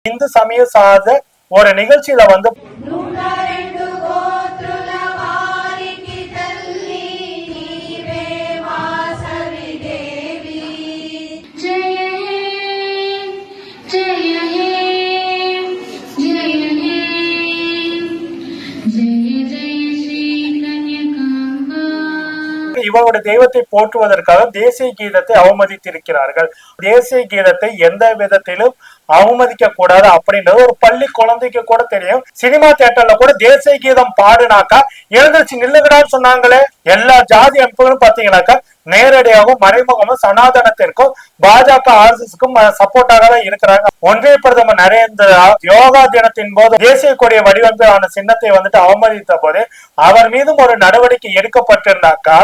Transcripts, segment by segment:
இந்து சமய சார்ந்த ஒரு நிகழ்ச்சியில வந்து இவருடைய தெய்வத்தை போற்றுவதற்காக தேசிய கீதத்தை அவமதித்திருக்கிறார்கள். தேசிய கீதத்தை எந்த விதத்திலும் அவமதிக்க கூடாது அப்படின்றது ஒரு பள்ளி குழந்தைக்கு கூட தெரியும். சினிமா தியேட்டர்ல கூட தேசிய கீதம் பாடுனாக்கா எழுந்திருச்சு நில்லுகிறான்னு சொன்னாங்களே. எல்லா ஜாதி அமைப்புகளும் பாத்தீங்கன்னாக்கா நேரடியாகவும் மறைமுகமும் சனாதனத்திற்கும் பாஜக ஆர்எஸ்எஸ்க்கும் சப்போர்ட்டாக தான் இருக்கிறாங்க. ஒன்றிய பிரதமர் நரேந்திரா யோகா தினத்தின் போது தேசிய கொடிய வடிவமைப்பிலான சின்னத்தை வந்துட்டு அவமதித்த போது அவர் மீதும் ஒரு நடவடிக்கை எடுக்கப்பட்டிருந்தாக்கா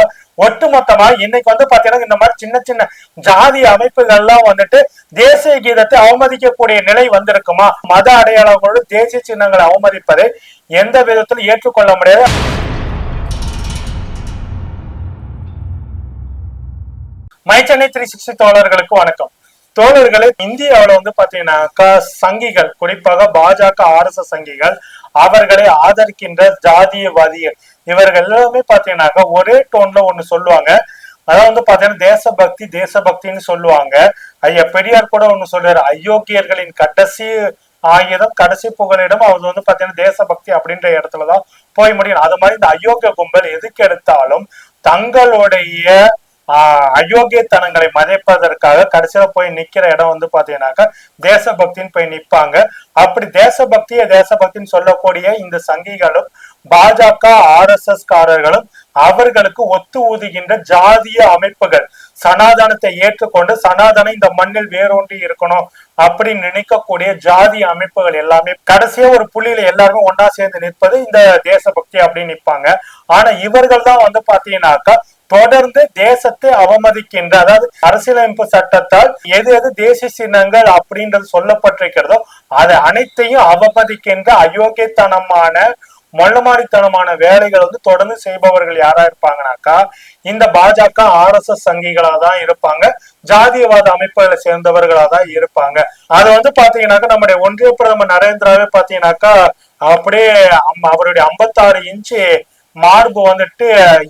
ஒட்டுமொத்தமா இன்னைக்கு வந்து பாத்தீங்கன்னா இந்த மாதிரி சின்ன சின்ன ஜாதி அமைப்புகள் எல்லாம் வந்துட்டு தேசிய கீதத்தை அவமதிக்கக்கூடிய நிலை வந்திருக்குமா? மத அடையாளங்களோடு தேசிய சின்னங்களை அவமதிப்பதை எந்த விதத்திலும் ஏற்றுக்கொள்ள முடியாது. மைச்சென்னை 360 தோழர்களுக்கு வணக்கம். தோழர்களே, இந்தியாவில வந்து பாத்தீங்கன்னாக்கா சங்கிகள், குறிப்பாக பாஜக ஆர்எஸ்எஸ் சங்கிகள், அவர்களை ஆதரிக்கின்ற ஜாதியவாதிகள் இவர்கள் எல்லாமே பாத்தீங்கன்னாக்கா ஒரே டோன்ல ஒண்ணு சொல்லுவாங்க. அதாவது வந்து பாத்தீங்கன்னா தேசபக்தி தேசபக்தின்னு சொல்லுவாங்க. ஐயா பெரியார் கூட ஒண்ணு சொல்றாரு, அயோக்கியர்களின் கடைசி ஆயுதம் கடைசி புகலிடம் அவர் வந்து பாத்தீங்கன்னா தேசபக்தி அப்படின்ற இடத்துலதான் போய் முடியும். அது மாதிரி இந்த அயோக்கிய கும்பல் எதுக்கு எடுத்தாலும் தங்களுடைய அயோக்கியத்தனங்களை மறைப்பதற்காக கடைசியில போய் நிக்கிற இடம் வந்து பாத்தீங்கன்னாக்கா தேசபக்தின்னு போய் நிப்பாங்க. அப்படி தேசபக்தின்னு சொல்லக்கூடிய இந்த சங்கிகளும் பாஜக ஆர்எஸ்எஸ் காரர்களும் அவர்களுக்கு ஒத்து ஊதுகின்ற ஜாதிய அமைப்புகள் சனாதனத்தை ஏற்றுக்கொண்டு சனாதனம் இந்த மண்ணில் வேரூன்றி இருக்கணும் அப்படின்னு நினைக்கக்கூடிய ஜாதி அமைப்புகள் எல்லாமே கடைசியா ஒரு புள்ளியில எல்லாருமே ஒன்னா சேர்ந்து நிற்பது இந்த தேசபக்தி அப்படின்னு நிற்பாங்க. ஆனா இவர்கள் தான் வந்து பாத்தீங்கன்னாக்கா தொடர்ந்து தேசத்தை அவமதிக்கின்ற, அதாவது அரசியலமைப்பு சட்டத்தால் எது எது தேசிய சின்னங்கள் அப்படின்றது சொல்லப்பட்டிருக்கிறதோ அது அனைத்தையும் அவமதிக்கின்ற அயோக்கியத்தனமான மொள்ளமாரித்தனமான வேலைகள் வந்து தொடர்ந்து செய்பவர்கள் யாரா இருப்பாங்கனாக்கா இந்த பாஜக ஆர்எஸ்எஸ் சங்கிகளா தான் இருப்பாங்க, ஜாதியவாத அமைப்புகளை சேர்ந்தவர்களா தான் இருப்பாங்க. அது வந்து பாத்தீங்கன்னாக்கா நம்முடைய ஒன்றிய பிரதமர் நரேந்திராவே பாத்தீங்கன்னாக்கா அப்படியே அவருடைய 56 இன்ச்சு மார்பு வந்துட்டு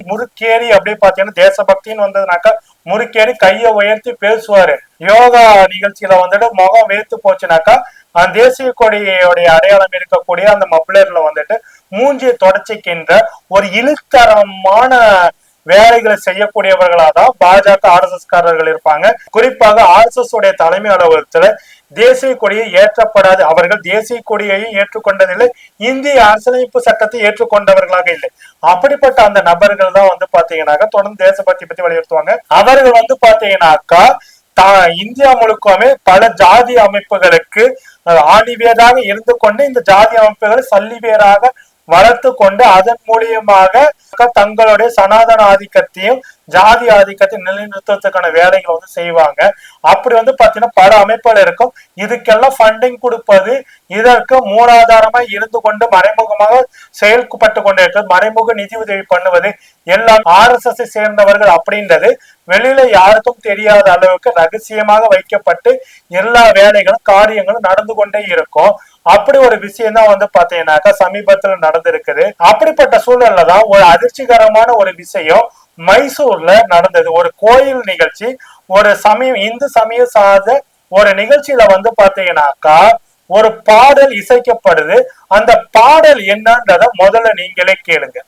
முறுக்கேறி அப்படியே பாத்தீங்கன்னா தேசபக்தின்னு வந்ததுனாக்கா முறுக்கேறி கையை உயர்த்தி பேசுவாரு. யோகா நிகழ்ச்சியில வந்துட்டு முகம் வேத்து போச்சுனாக்கா அந்த தேசிய கொடியோடைய அடையாளம் இருக்கக்கூடிய அந்த மப்ளர்ல வந்துட்டு மூஞ்சியை தொடச்சிக்கின்ற ஒரு இழுத்தரமான வேலைகளை செய்யக்கூடியவர்களாதான் பாஜக ஆர்எஸ்எஸ் காரர்கள் இருப்பாங்க. குறிப்பாக ஆர்எஸ்எஸ் உடைய தலைமை அலுவலகத்துல தேசிய கொடியை ஏற்றப்படாது. அவர்கள் தேசிய கொடியையும் ஏற்றுக்கொண்டதில்லை, இந்திய அரசியலமைப்பு சட்டத்தை ஏற்றுக்கொண்டவர்களாக இல்லை. அப்படிப்பட்ட அந்த நபர்கள் தான் வந்து பாத்தீங்கன்னாக்கா தொடர்ந்து தேசபக்தி பத்தி வலியுறுத்துவாங்க. அவர்கள் வந்து பாத்தீங்கன்னாக்கா இந்தியா முழுக்கமே பல ஜாதி அமைப்புகளுக்கு ஆணிவேராக இருந்து கொண்டு இந்த ஜாதி அமைப்புகளை சல்லிவேராக வளர்த்து கொண்டு அதன் மூலியமாக தங்களுடைய சனாதன ஆதிக்கத்தையும் ஜாதி ஆதிக்கத்தையும் நிலைநிறுத்துவதற்கான வேலைகளை வந்து செய்வாங்க. அப்படி வந்து பாத்தீங்கன்னா பல அமைப்புகள் இருக்கும். இதுக்கெல்லாம் ஃபண்டிங் கொடுப்பது, இதற்கு மூலாதாரமா இருந்து கொண்டு மறைமுகமாக செயல்பட்டு கொண்டே இருக்கிறது, மறைமுக நிதி உதவி பண்ணுவது எல்லாம் ஆர்எஸ்எஸ் சேர்ந்தவர்கள் அப்படின்றது வெளியில யாருக்கும் தெரியாத அளவுக்கு ரகசியமாக வைக்கப்பட்டு எல்லா வேலைகளும் காரியங்களும் நடந்து கொண்டே இருக்கும். அப்படி ஒரு விஷயம் தான் வந்து பாத்தீங்கன்னாக்கா சமீபத்துல நடந்திருக்குது. அப்படிப்பட்ட சூழல்ல தான் ஒரு அதிர்ச்சிகரமான ஒரு விஷயம் மைசூர்ல நடந்தது. ஒரு கோயில் நிகழ்ச்சி, ஒரு இந்து சமய சார்ந்த ஒரு நிகழ்ச்சியில வந்து பாத்தீங்கன்னாக்கா ஒரு பாடல் இசைக்கப்படுது. அந்த பாடல் என்னன்றத முதல்ல நீங்களே கேளுங்க.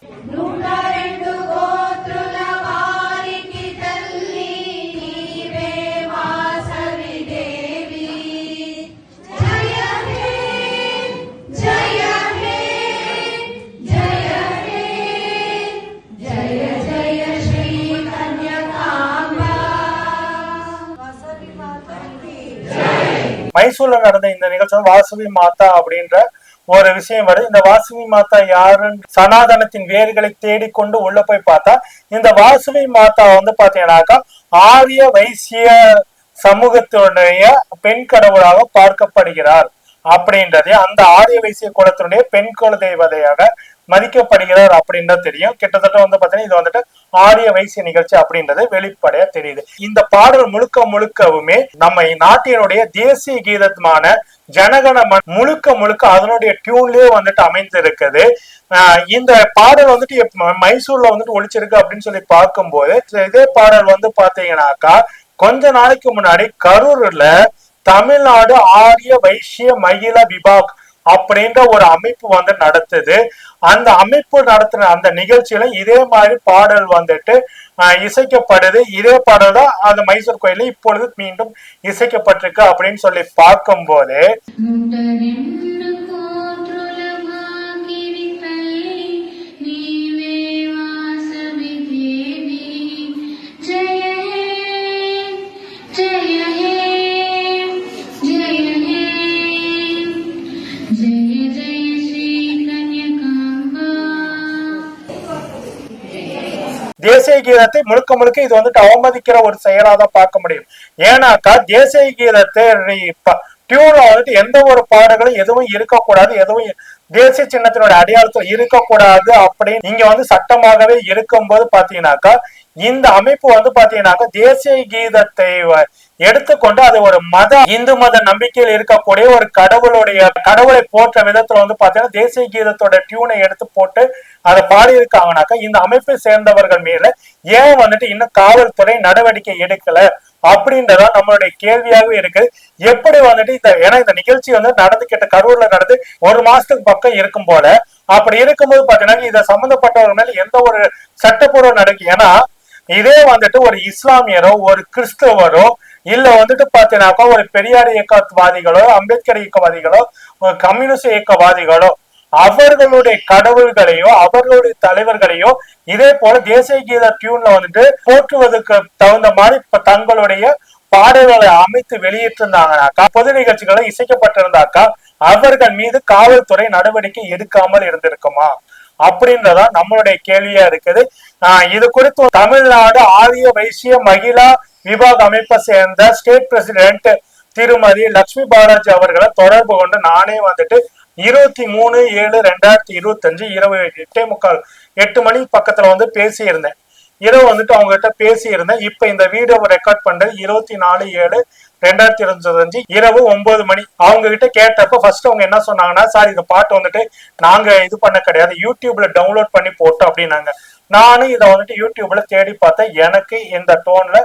மைசூர்ல நடந்த இந்த நிகழ்ச்சி வாசவி மாதா அப்படின்ற ஒரு விஷயம் வருது. இந்த வாசவி மாதா யாருன்னு சனாதனத்தின் வேர்களை தேடிக்கொண்டு உள்ள போய் பார்த்தா இந்த வாசவி மாதா வந்து பாத்தீங்கன்னாக்கா ஆரிய வைசிய சமூகத்தினுடைய பெண் கடவுளாக பார்க்கப்படுகிறார் அப்படின்றதே அந்த ஆரிய வைசிய குலத்தினுடைய பெண் குல தெய்வதையாக மதிக்கப்படுகிறார் அப்படின்றது தெரியும். கிட்டத்தட்ட வந்து பாத்தீங்கன்னா இது வந்துட்டு ஆரிய வைசிய நிகழ்ச்சி அப்படின்றது வெளிப்படையா தெரியுது. இந்த பாடல் முழுக்க முழுக்கவுமே நம்ம நாட்டினுடைய தேசிய கீதமான ஜனகணமன் முழுக்க முழுக்க அதனுடைய டியூன்லயே வந்துட்டு அமைந்து இருக்குது. இந்த பாடல் வந்துட்டு மைசூர்ல வந்துட்டு ஒழிச்சிருக்கு அப்படின்னு சொல்லி பார்க்கும்போது இதே பாடல் வந்து பாத்தீங்கன்னாக்கா கொஞ்ச நாளைக்கு முன்னாடி கரூர்ல தமிழ்நாடு ஆரிய வைசிய மகிழா விபாக் அப்படின்ற ஒரு அமைப்பு வந்து நடத்துது. அந்த அமைப்பு நடத்தின அந்த நிகழ்ச்சியில இதே மாதிரி பாடல் வந்துட்டு இசைக்கப்படுது. இதே பாடல் தான் அந்த மைசூர் கோயில இப்பொழுது மீண்டும் இசைக்கப்பட்டிருக்கு அப்படின்னு சொல்லி பார்க்கும் போது தேசிய கீதத்தை முழுக்க முழுக்க இது வந்துட்டு அவமதிக்கிற ஒரு செயலாதான் பார்க்க முடியும். ஏன்னாக்கா தேசிய கீதத்தை டியூன்ல வந்துட்டு எந்த ஒரு பாடல்களும் எதுவும் இருக்கக்கூடாது, எதுவும் தேசிய சின்னத்தினுடைய அடையாளத்தில் இருக்கக்கூடாது அப்படின்னு இங்க வந்து சட்டமாகவே இருக்கும்போது பாத்தீங்கன்னாக்கா இந்த அமைப்பு வந்து பாத்தீங்கன்னாக்கா தேசிய கீதத்தை எடுத்துக்கொண்டு அது ஒரு இந்து மத நம்பிக்கையில் இருக்கக்கூடிய ஒரு கடவுளை போற்ற விதத்துல வந்து பாத்தீங்கன்னா தேசிய கீதத்தோட டியூனை எடுத்து போட்டு அதை பாடி இருக்காங்கனாக்கா இந்த அமைப்பை சேர்ந்தவர்கள் மேல ஏன் வந்துட்டு இன்னும் காவல்துறை நடவடிக்கை எடுக்கல அப்படின்றதா நம்மளுடைய கேள்வியாகவே இருக்கு. எப்படி வந்துட்டு ஏன்னா இந்த நிகழ்ச்சி வந்து நடந்துகிட்ட கரூர்ல நடந்து ஒரு மாசத்துக்கு பக்கம் இருக்கும் போல அப்படி இருக்கும்போது பாத்தீங்கன்னா இதை சம்பந்தப்பட்டவர்கள் மேல எந்த ஒரு சட்டப்பூர்வ நடவடிக்கை, ஏன்னா இதே வந்துட்டு ஒரு இஸ்லாமியரோ ஒரு கிறிஸ்தவரோ இல்ல வந்துட்டு பாத்தீங்கன்னாக்கா ஒரு பெரியார் இயக்கவாதிகளோ அம்பேத்கர் இயக்கவாதிகளோ கம்யூனிஸ்ட் இயக்கவாதிகளோ அவர்களுடைய கடவுள்களையோ அவர்களுடைய தலைவர்களையோ இதே போல தேசிய கீத டியூன்ல வந்துட்டு போற்றுவதற்கு தகுந்த மாதிரி தங்களுடைய பாடல்களை அமைத்து வெளியிட்டிருந்தாங்கனாக்கா பொது நிகழ்ச்சிகளை இசைக்கப்பட்டிருந்தாக்கா அவர்கள் மீது காவல்துறை நடவடிக்கை எடுக்காமல் இருந்திருக்குமா அப்படின்றதா நம்மளுடைய கேள்வியா இருக்குது. இது குறித்து தமிழ்நாடு ஆரிய வைசிய மகிழா விபாக் அமைப்பை சேர்ந்த ஸ்டேட் பிரசிடென்ட் திருமதி லட்சுமி பாலாஜி அவர்களை தொடர்பு கொண்டு நானே வந்துட்டு 23/7/2025 இரவு 8:45 மணி பக்கத்துல வந்து பேசியிருந்தேன். இரவு வந்துட்டு அவங்க கிட்ட பேசியிருந்தேன். இப்ப இந்த வீடியோவை ரெக்கார்ட் பண்றது 24/7/2025 இரவு 9 மணி. அவங்க கிட்ட கேட்டப்ப ஃபர்ஸ்ட் அவங்க என்ன சொன்னாங்கன்னா, சார் இந்த பாட்டு வந்துட்டு நாங்க இது பண்ண கிடையாது, யூடியூப்ல டவுன்லோட் பண்ணி போட்டோம் அப்படின்னாங்க. நானும் இதை வந்துட்டு யூடியூப்ல தேடி பார்த்தேன். எனக்கு இந்த டோன்ல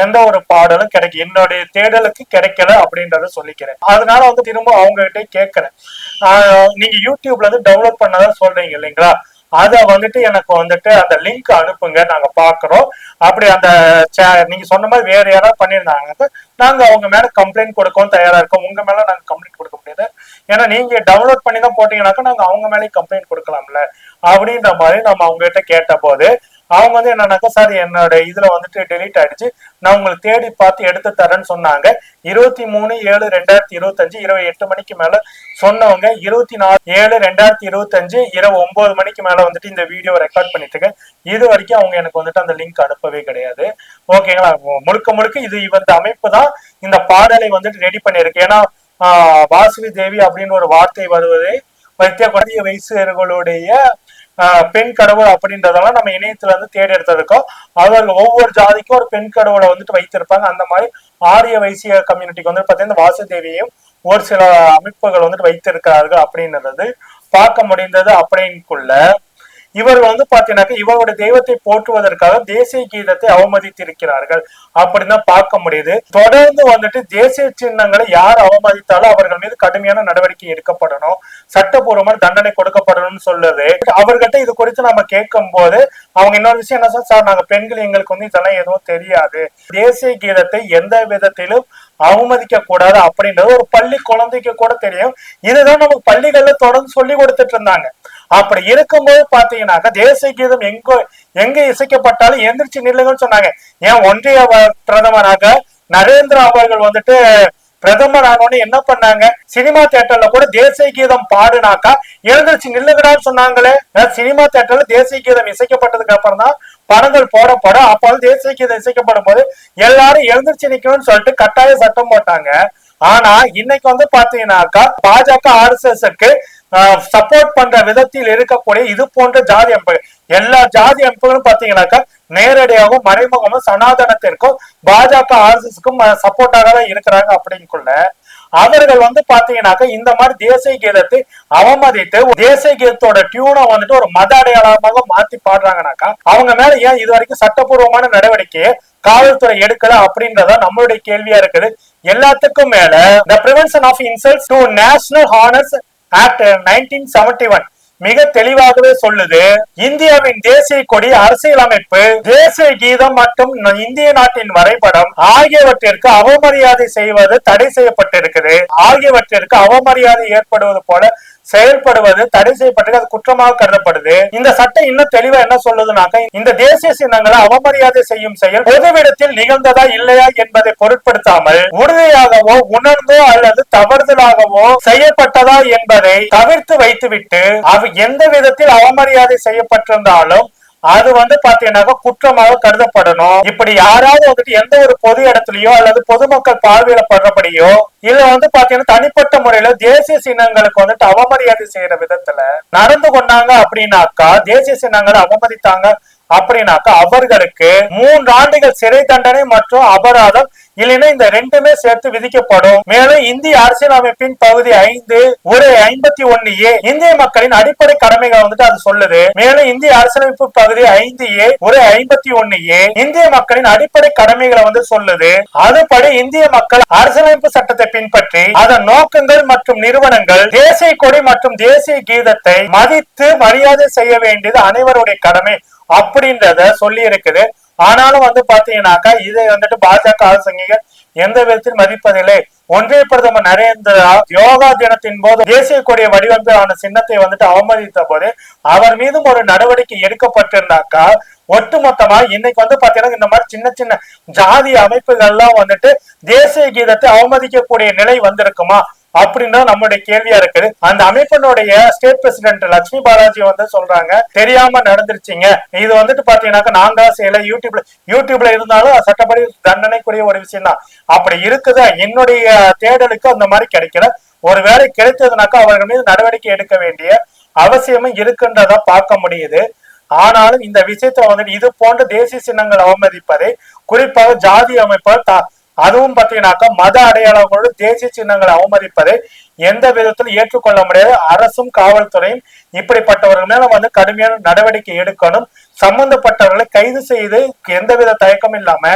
எந்த ஒரு பாடலும் கிடைக்கும், என்னுடைய தேடலுக்கு கிடைக்கல அப்படின்றத சொல்லிக்கிறேன். அதனால வந்து திரும்ப அவங்க கிட்டே கேட்கிறேன், நீங்க யூடியூப்ல இருந்து டவுன்லோட் பண்ணதான் சொல்றீங்க இல்லைங்களா, அத வந்துட்டு எனக்கு வந்துட்டு அந்த லிங்க் அனுப்புங்க, நாங்க பாக்குறோம். அப்படி அந்த நீங்க சொன்ன மாதிரி வேற யாராவது பண்ணியிருந்தாங்க நாங்க அவங்க மேல கம்ப்ளைண்ட் கொடுக்கவும் தயாரா இருக்கோம். உங்க மேல நாங்க கம்ப்ளைண்ட் கொடுக்க முடியாது, ஏன்னா நீங்க டவுன்லோட் பண்ணி தான் போட்டீங்கன்னாக்கா நாங்க அவங்க மேலே கம்ப்ளைண்ட் கொடுக்கலாம்ல அப்படின்ற மாதிரி நம்ம அவங்க கிட்ட கேட்ட போது அவங்க வந்து என்னன்னாக்கா, சார் என்னோட இதுல வந்துட்டு டெலீட் ஆயிடுச்சு, நான் உங்களுக்கு தேடி பார்த்து எடுத்து தரேன்னு சொன்னாங்க. 23/7/2025 இரவு 8 மணிக்கு மேல சொன்னவங்க 24/7/2025 இரவு 9 மணிக்கு மேல வந்துட்டு இந்த வீடியோ ரெக்கார்ட் பண்ணிட்டு இருக்கேன். இது வரைக்கும் அவங்க எனக்கு வந்துட்டு அந்த லிங்க் அனுப்பவே கிடையாது. ஓகேங்களா, முழுக்க முழுக்க இது இந்த அமைப்பு தான் இந்த பாடலை வந்துட்டு ரெடி பண்ணிருக்கு. ஏன்னா வாசுவி தேவி அப்படின்னு ஒரு வார்த்தை வருவதை வைத்திய வயசுகளுடைய பெண் கடவுள் அப்படின்றதெல்லாம் நம்ம இணையத்துல இருந்து தேடி எடுத்திருக்கோம். அவர்கள் ஒவ்வொரு ஜாதிக்கும் ஒரு பெண் கடவுளை வந்துட்டு வைத்திருப்பாங்க. அந்த மாதிரி ஆரிய வைசிய கம்யூனிட்டிக்கு வந்து பாத்தீங்கன்னா வாசுதேவியும் ஒரு சில அமைப்புகள் வந்துட்டு வைத்திருக்கிறார்கள் அப்படின்றது பார்க்க முடிந்தது. அப்படின்னுக்குள்ள இவர்கள் வந்து பாத்தீங்கன்னாக்க இவருடைய தெய்வத்தை போற்றுவதற்காக தேசிய கீதத்தை அவமதித்திருக்கிறார்கள் அப்படின்னு பார்க்க முடியுது. தொடர்ந்து வந்துட்டு தேசிய சின்னங்களை யார் அவமதித்தாலும் அவர்கள் மீது கடுமையான நடவடிக்கை எடுக்கப்படணும், சட்டப்பூர்வமான தண்டனை கொடுக்கப்படணும்னு சொல்லுது. அவர்கிட்ட இது குறித்து நம்ம கேட்கும் போது அவங்க இன்னொரு விஷயம் என்ன சார், நாங்க பெண்கள் எங்களுக்கு வந்து இதெல்லாம் எதுவும் தெரியாது, தேசிய கீதத்தை எந்த விதத்திலும் அவமதிக்க கூடாது அப்படின்றது ஒரு பள்ளி குழந்தைக்கு கூட தெரியும். இதுதான் நமக்கு பள்ளிகள்ல தொடர்ந்து சொல்லி கொடுத்துட்டு இருந்தாங்க. அப்படி இருக்கும்போது பாத்தீங்கன்னாக்கா தேசிய கீதம் எங்க இசைக்கப்பட்டாலும் எந்திரிச்சு நில்லுங்கன்னு சொன்னாங்க. ஏன் ஒன்றிய பிரதமராக நரேந்திரா அவர்கள் வந்துட்டு பிரதமர் ஆனோன்னு என்ன பண்ணாங்க, சினிமா தியேட்டர்ல கூட தேசிய கீதம் பாடுனாக்கா எழுந்திருச்சு நில்லுங்கடான்னு சொன்னாங்களே. சினிமா தியேட்டர்ல தேசிய கீதம் இசைக்கப்பட்டதுக்கு அப்புறம் தான் படங்கள் போடப்படும். அப்போது தேசிய கீதம் இசைக்கப்படும் போது எல்லாரும் எழுந்திருச்சு நிக்கணும்னு சொல்லிட்டு கட்டாய சட்டம் போட்டாங்க. ஆனா இன்னைக்கு வந்து பாத்தீங்கன்னாக்கா பாஜக RSSக்கு சப்போர்ட் பண்ற விதத்தில் இருக்கக்கூடிய இது போன்ற ஜாதி அமைப்புகள், எல்லா ஜாதி அமைப்புகளும் பாத்தீங்கன்னாக்கா நேரடியாகவும் மறைமுகமும் சனாதனத்திற்கும் பாஜக ஆர்எஸ்எஸ்க்கும் சப்போர்ட்டாக தான் இருக்கிறாங்க. அப்படிங்குள்ள அவர்கள் பாத்தீங்கன்னாக்க இந்த மாதிரி தேசிய கீதத்தை அவமதித்து தேசிய கீதத்தோட டியூனை ஒரு மத அடையாளமாக மாத்தி பாடுறாங்கனாக்கா அவங்க மேல ஏன் இது வரைக்கும் சட்டப்பூர்வமான நடவடிக்கையை காவல்துறை எடுக்கல அப்படின்றத நம்மளுடைய கேள்வியா இருக்குது. எல்லாத்துக்கும் மேல the prevention of insults to national honors act 1971 மிக தெளிவாகவே சொல்லுது, இந்தியாவின் தேசிய கொடி, அரசியலமைப்பு, தேசிய கீதம் மற்றும் இந்திய நாட்டின் வரைபடம் ஆகியவற்றிற்கு அவமரியாதை செய்வது தடை செய்யப்பட்டிருக்குது. ஆகியவற்றிற்கு அவமரியாதை ஏற்படுவது போல செயல்படுவது தடை செய்யப்பட்டு அது குற்றமாக கருதப்படுது. இந்த சட்டம் இன்னும் தெளிவா என்ன சொல்லுதுனாக்க, இந்த தேசிய சின்னங்களை அவமரியாதை செய்யும் செயல் பொதுவிடத்தில் நிகழ்ந்ததா இல்லையா என்பதை பொருட்படுத்தாமல் உறுதியாகவோ உணர்ந்தோ அல்லது தவறுதலாகவோ செய்யப்பட்டதா என்பதை தவிர்த்து வைத்துவிட்டு எந்த விதத்தில் அவமரியாதை செய்யப்பட்டிருந்தாலும் அது பாத்தீங்கன்னாக்க குற்றமாக கருதப்படணும். இப்படி யாராவது எந்த ஒரு பொது இடத்துலயோ அல்லது பொதுமக்கள் பார்வையில படுறபடியோ இல்ல பாத்தீங்கன்னா தனிப்பட்ட முறையில தேசிய சின்னங்களுக்கு அவமரியாதை செய்யற விதத்துல நடந்து கொண்டாங்க அப்படின்னாக்கா, தேசிய சின்னங்களை அவமதித்தாங்க அப்படின்னாக்கா அவர்களுக்கு 3 ஆண்டுகள் சிறை தண்டனை மற்றும் அபராதம் இல்லைன்னா இந்த ரெண்டுமே சேர்த்து விதிக்கப்படும். மேலும் இந்திய அரசியலமைப்பின் பகுதி 5(1)(a) இந்திய மக்களின் அடிப்படை கடமைகள் அது சொல்லுது. மேலும் இந்திய அரசியலமைப்பு பகுதி 5(a)(1)(a) இந்திய மக்களின் அடிப்படை கடமைகளை சொல்லுது. அதுபடி இந்திய மக்கள் அரசியலமைப்பு சட்டத்தை பின்பற்றி அதன் நோக்கங்கள் மற்றும் நிறுவனங்கள் தேசிய கொடி மற்றும் தேசிய கீதத்தை மதித்து மரியாதை செய்ய வேண்டியது அனைவருடைய கடமை அப்படின்றத சொல்லி இருக்குது. ஆனாலும் பாத்தீங்கன்னாக்கா இதை பாஜக அரசாங்கிகள் எந்த விதத்தில் மதிப்பதில்லை. ஒன்றிய பிரதமர் நரேந்திரா யோகா தினத்தின் போது தேசிய கொடிய வடிவமைப்பிலான சின்னத்தை அவமதித்த போது அவர் மீதும் ஒரு நடவடிக்கை எடுக்கப்பட்டிருந்தாக்கா ஒட்டுமொத்தமா இன்னைக்கு பாத்தீங்கன்னா இந்த மாதிரி சின்ன சின்ன ஜாதி அமைப்புகள்லாம் தேசிய கீதத்தை அவமதிக்கக்கூடிய நிலை வந்திருக்குமா அப்படின்னா நம்மளுடைய கேள்வியா இருக்குது. அந்த அமைப்பினுடைய ஸ்டேட் பிரசிடென்ட் லட்சுமி பாலாஜி சொல்றாங்க, தெரியாம நடந்துருச்சுங்க, இது பாத்தீங்கன்னாக்க நாங்க செய்யல, யூடியூப்ல இருந்தாலும் சட்டப்படி தண்டனைக்குரிய ஒரு விஷயம் தான். அப்படி இருக்குதா என்னுடைய தேடலுக்கு அந்த மாதிரி கிடைக்கல. ஒருவேளை கிடைத்ததுனாக்கா அவர்கள் மீது நடவடிக்கை எடுக்க வேண்டிய அவசியமும் இருக்குன்றதா பார்க்க முடியுது. ஆனாலும் இந்த விஷயத்த இது போன்ற தேசிய சின்னங்கள் அவமதிப்பதை குறிப்பாக ஜாதி அமைப்பு அதுவும் பாத்தீங்கன்னாக்கா மத அடையாளங்களோடு தேசிய சின்னங்களை அவமதிப்பதை எந்த விதத்தில் ஏற்றுக்கொள்ள முடியாது. அரசும் காவல்துறையும் இப்படிப்பட்டவர்கள் மேல கடுமையான நடவடிக்கை எடுக்கணும். சம்பந்தப்பட்டவர்களை கைது செய்து எந்தவித தயக்கம் இல்லாம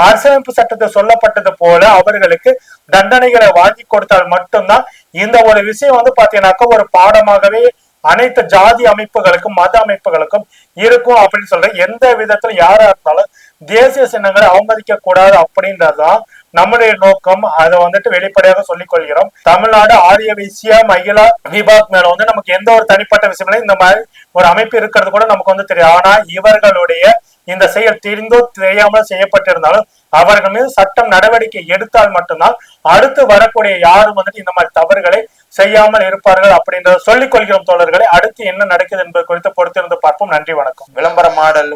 அரசியலமைப்பு சட்டத்தை சொல்லப்பட்டது போல அவர்களுக்கு தண்டனைகளை வாங்கி கொடுத்தால் மட்டும்தான் இந்த ஒரு விஷயம் பாத்தீங்கன்னாக்கா ஒரு பாடமாகவே அனைத்து ஜாதி அமைப்புகளுக்கும் மத அமைப்புகளுக்கும் இருக்கும் அப்படின்னு சொல்ற. எந்த விதத்துல யாரா இருந்தாலும் தேசிய சின்னங்களை அவமதிக்க கூடாது அப்படின்றதுதான் நம்முடைய நோக்கம். அதை வெளிப்படையாக சொல்லிக் கொள்கிறோம். தமிழ்நாடு ஆரிய வைசிய மகிழா விபாக் மேல நமக்கு எந்த ஒரு தனிப்பட்ட விஷயம் இல்லை. இந்த மாதிரி ஒரு அமைப்பு இருக்கிறது கூட நமக்கு தெரியும். ஆனா இவர்களுடைய இந்த செயல் தெரிந்தோ தெரியாமல் செய்யப்பட்டிருந்தாலும் அவர்கள் மீது சட்டம் நடவடிக்கை எடுத்தால் மட்டும்தான் அடுத்து வரக்கூடிய யாரும் இந்த மாதிரி தவறுகளை செய்யாமல் இருப்பார்கள் அப்படின்றத சொல்லிக் கொள்கிறோம் தோழர்களை. அடுத்து என்ன நடக்குது என்பது குறித்து பொறுத்திருந்து பார்ப்போம். நன்றி, வணக்கம். விளம்பர மாடல்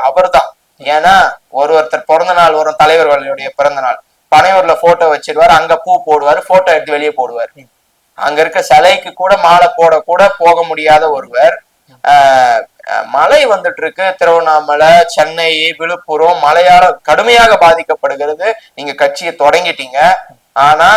அவர் தான். ஏன்னா ஒருத்தர் பிறந்த நாள் வரும், தலைவர்களுடைய பிறந்த நாள், பனையூர்ல போட்டோ வச்சிருவாரு, அங்க பூ போடுவாரு, போட்டோ எடுத்து வெளியே போடுவார். அங்க இருக்க சிலைக்கு கூட மாலை போட கூட போக முடியாத ஒருவர். மழை இருக்கு, திருவண்ணாமலை, சென்னை, விழுப்புரம் மழையால கடுமையாக பாதிக்கப்படுகிறது. நீங்க கட்சியை தொடங்கிட்டீங்க, ஆனா